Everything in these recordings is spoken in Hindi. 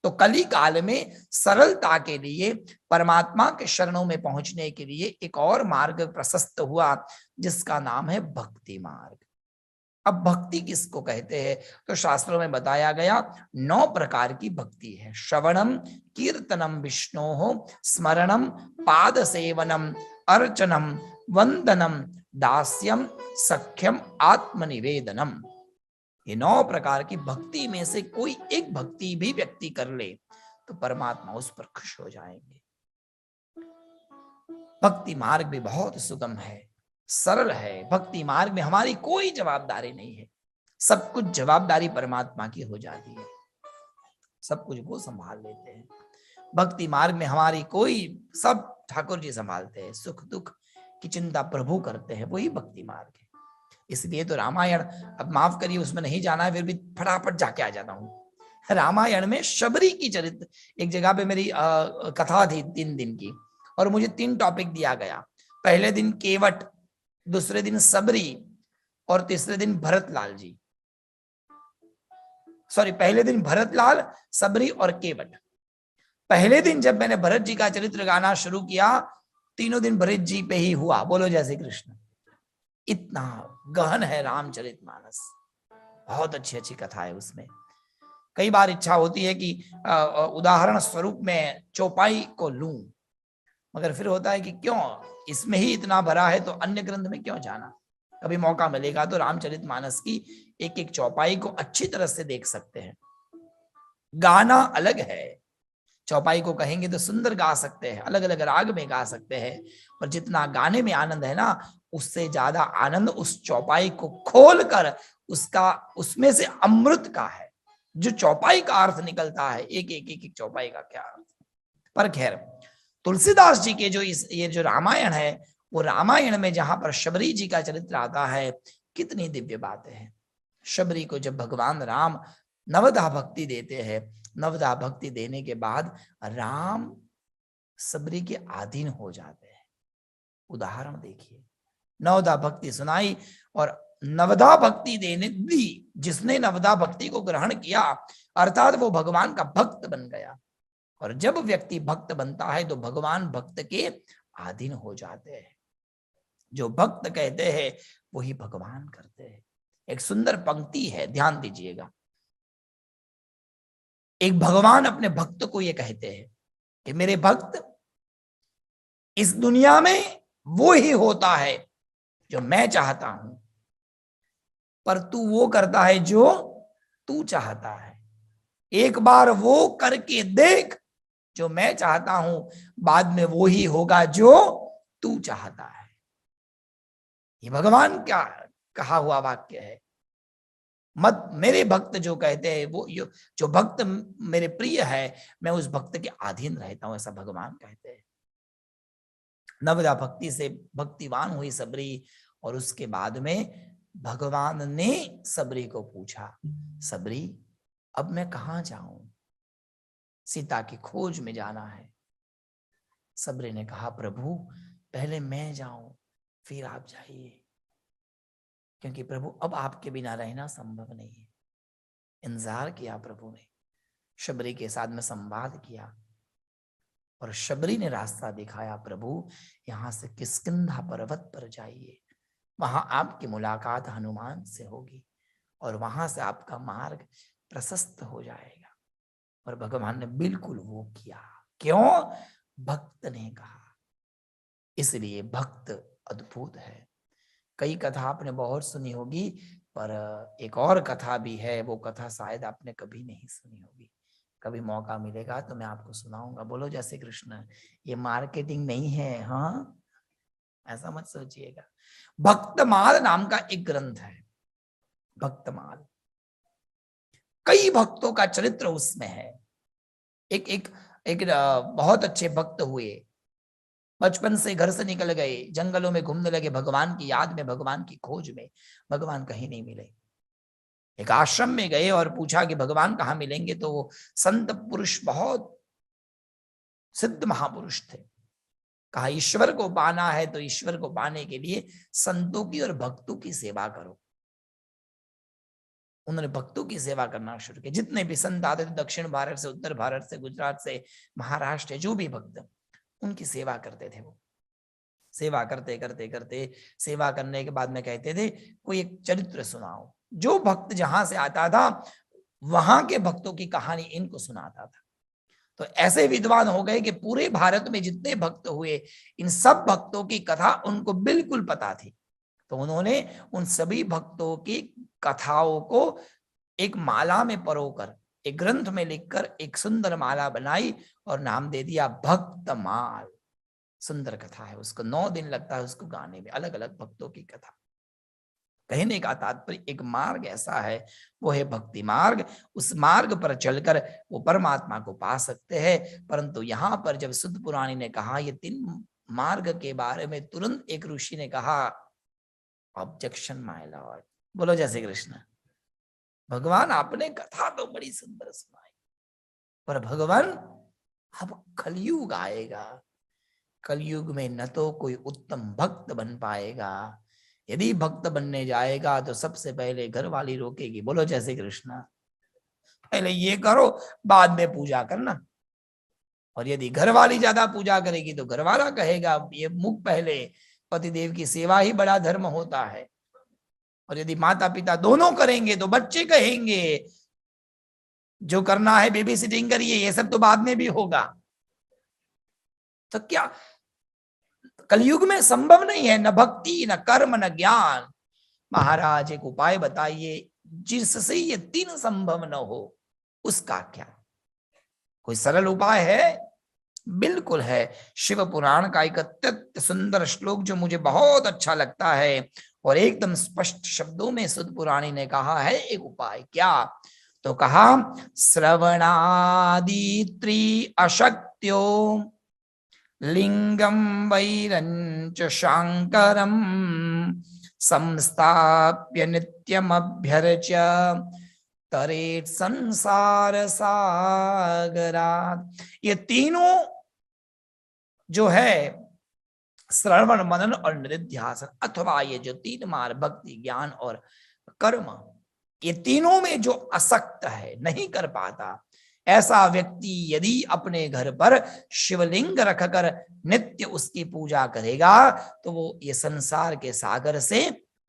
तो कली काल में सरलता के लिए, परमात्मा के शरणों में पहुंचने के लिए एक और मार्ग प्रशस्त हुआ, जिसका नाम है भक्ति मार्ग। अब भक्ति किसको कहते हैं? तो शास्त्रों में बताया गया 9 प्रकार की भक्ति है। श्रवणम, कीर्तनम विष्णोः, स्मरणम, पाद सेवनम, अर्चनम, वंदनम, दास्यम, सख्यम, आत्मनिवेदनम। ये 9 प्रकार की भक्ति में से कोई एक भक्ति भी व्यक्ति कर ले तो परमात्मा उस पर खुश हो जाएंगे। भक्ति मार्ग भी बहुत सुगम है, सरल है। भक्ति मार्ग में हमारी कोई जवाबदारी नहीं है, सब कुछ जवाबदारी परमात्मा की हो जाती है, सब कुछ वो संभाल लेते हैं। भक्ति मार्ग में हमारी कोई, सब ठाकुर जी संभालते हैं, सुख दुख की चिंता प्रभु करते हैं, वही भक्ति मार्ग है। इसलिए तो रामायण, अब माफ करिए उसमें नहीं जाना है, फिर भी फटाफट जाके आ जाता हूँ। रामायण में शबरी की चरित्र, एक जगह पे मेरी कथा थी 3 दिन की, और मुझे 3 टॉपिक दिया गया। पहले दिन केवट, दूसरे दिन सबरी, और तीसरे दिन भरतलाल जी। सॉरी, पहले दिन भरतलाल, सबरी और केवट। पहले दिन जब मैंने भरत जी का चरित्र गाना शुरू किया, तीनों दिन भरत जी पे ही हुआ, बोलो जय श्री कृष्ण। इतना गहन है रामचरितमानस, बहुत अच्छी अच्छी कथा है उसमें। कई बार इच्छा होती है कि उदाहरण स्वरूप में चौपाई को लूं, मगर फिर होता है कि क्यों, इसमें ही इतना भरा है तो अन्य ग्रंथ में क्यों जाना। कभी मौका मिलेगा तो रामचरितमानस की एक एक चौपाई को अच्छी तरह से देख सकते हैं। गाना अलग है, चौपाई को कहेंगे तो सुंदर गा सकते हैं, अलग अलग राग में गा सकते हैं, पर जितना गाने में आनंद है ना, उससे ज्यादा आनंद उस चौपाई को खोलकर उसका, उसमें से अमृत का है। जो चौपाई का अर्थ निकलता है, एक एक एक, एक चौपाई का क्या अर्थ। पर खैर, तुलसीदास जी के जो ये जो रामायण है, वो रामायण में जहां पर शबरी जी का चरित्र आता है, कितनी दिव्य बातें हैं। शबरी को जब भगवान राम नवदा भक्ति देते हैं, नवदा भक्ति देने के बाद राम सबरी के अधीन हो जाते हैं। उदाहरण देखिए, नवदा भक्ति सुनाई और नवदा भक्ति देने दी, जिसने नवदा भक्ति को ग्रहण किया अर्थात वो भगवान का भक्त बन गया। और जब व्यक्ति भक्त बनता है तो भगवान भक्त के अधीन हो जाते हैं। जो भक्त कहते हैं वही भगवान करते हैं। एक सुंदर पंक्ति है, ध्यान दीजिएगा। एक भगवान अपने भक्त को ये कहते हैं कि मेरे भक्त, इस दुनिया में वो ही होता है जो मैं चाहता हूं, पर तू वो करता है जो तू चाहता है। एक बार वो करके देख जो मैं चाहता हूं, बाद में वो ही होगा जो तू चाहता है। ये भगवान क्या कहा हुआ वाक्य है। मत मेरे भक्त जो कहते हैं, वो जो भक्त मेरे प्रिय है, मैं उस भक्त के अधीन रहता हूं, ऐसा भगवान कहते हैं। नवदा भक्ति से भक्तिवान हुई सबरी, और उसके बाद में भगवान ने सबरी को पूछा, सबरी अब मैं कहां जाऊं, सीता की खोज में जाना है। सबरी ने कहा, प्रभु पहले मैं जाऊं फिर आप जाइए, क्योंकि प्रभु अब आपके बिना रहना संभव नहीं है। इंतजार किया प्रभु ने, शबरी के साथ में संवाद किया और शबरी ने रास्ता दिखाया, प्रभु यहां से किष्किंधा पर्वत पर जाइए, वहां आपकी मुलाकात हनुमान से होगी और वहां से आपका मार्ग प्रशस्त हो जाएगा। और भगवान ने बिल्कुल वो किया। क्यों? भक्त ने कहा। इसलिए भक्त अद्भुत है। कई कथा आपने बहुत सुनी होगी, पर एक और कथा भी है, वो कथा शायद आपने कभी नहीं सुनी होगी। कभी मौका मिलेगा तो मैं आपको सुनाऊंगा। बोलो जय श्री कृष्ण। ये मार्केटिंग नहीं है, हाँ, ऐसा मत सोचिएगा। भक्तमाल नाम का एक ग्रंथ है, भक्तमाल। कई भक्तों का चरित्र उसमें है। एक एक एक बहुत अच्छे भक्त हुए, बचपन से घर से निकल गए, जंगलों में घूमने लगे, भगवान की याद में, भगवान की खोज में, भगवान कहीं नहीं मिले। एक आश्रम में गए और पूछा कि भगवान कहाँ मिलेंगे, तो वो संत पुरुष, बहुत सिद्ध महापुरुष थे। कहा ईश्वर को पाना है तो ईश्वर को पाने के लिए संतों की और भक्तों की सेवा करो। उन्होंने भक्तों की सेवा करना शुरू किया। जितने भी संत आते थे दक्षिण भारत से, उत्तर भारत से, गुजरात से, महाराष्ट्र, जो भी भक्त, उनकी सेवा करते थे। वो सेवा करते करते करते सेवा करने के बाद में कहते थे कोई एक चरित्र सुनाओ। जो भक्त जहां से आता था वहां के भक्तों की कहानी इनको सुनाता था। तो ऐसे विद्वान हो गए कि पूरे भारत में जितने भक्त हुए, इन सब भक्तों की कथा उनको बिल्कुल पता थी। तो उन्होंने उन सभी भक्तों की कथाओं को एक माला में परोकर, एक ग्रंथ में लिखकर एक सुंदर माला बनाई और नाम दे दिया भक्तमाल। सुंदर कथा है, उसको 9 दिन लगता है उसको गाने में, अलग अलग भक्तों की कथा। कहने का तात्पर्य एक मार्ग ऐसा है, वो है भक्ति मार्ग। उस मार्ग पर चलकर वो परमात्मा को पा सकते हैं। परंतु यहां पर जब सुद्ध पुराणी ने कहा ये 3 मार्ग के बारे में, तुरंत एक ऋषि ने कहा ऑब्जेक्शन माय लॉर्ड। बोलो जय श्री कृष्ण। भगवान आपने कथा तो बड़ी सुंदर सुनाई, पर भगवान अब कलयुग आएगा, कलयुग में न तो कोई उत्तम भक्त बन पाएगा। यदि भक्त बनने जाएगा तो सबसे पहले घर वाली रोकेगी। बोलो जय श्री कृष्ण। पहले ये करो, बाद में पूजा करना। और यदि घर वाली ज्यादा पूजा करेगी तो घर वाला कहेगा ये मुख पहले, पतिदेव की सेवा ही बड़ा धर्म होता है। और यदि माता पिता दोनों करेंगे तो बच्चे कहेंगे जो करना है बेबी सिटिंग करिए, ये सब तो बाद में भी होगा। तो क्या कलयुग में संभव नहीं है, न भक्ति, न कर्म, न ज्ञान। महाराज एक उपाय बताइए जिससे ये 3 संभव न हो, उसका क्या? कोई सरल उपाय है? बिल्कुल है। शिव पुराण का एक अत्यंत सुंदर श्लोक जो मुझे बहुत अच्छा लगता है और एकदम स्पष्ट शब्दों में सुद्ध पुराणी ने कहा है एक उपाय। क्या? तो कहा श्रवणादि अशक्त्यो लिंगम वैरंच शांकरम संस्थाप्य नित्यमभ्यर्च तरेत संसार सागरात। ये तीनों जो है श्रवण, मनन और निधिध्यासन, अथवा ये जो 3 मार्ग भक्ति, ज्ञान और कर्म, ये तीनों में जो असक्त है, नहीं कर पाता, ऐसा व्यक्ति यदि अपने घर पर शिवलिंग रखकर नित्य उसकी पूजा करेगा तो वो ये संसार के सागर से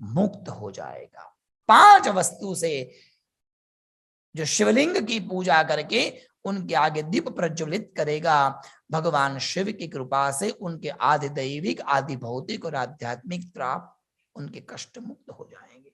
मुक्त हो जाएगा। 5 वस्तु से जो शिवलिंग की पूजा करके उनके आगे दीप प्रज्वलित करेगा, भगवान शिव की कृपा से उनके आदि दैविक, आदि भौतिक और आध्यात्मिक त्राप, उनके कष्ट मुक्त हो जाएंगे।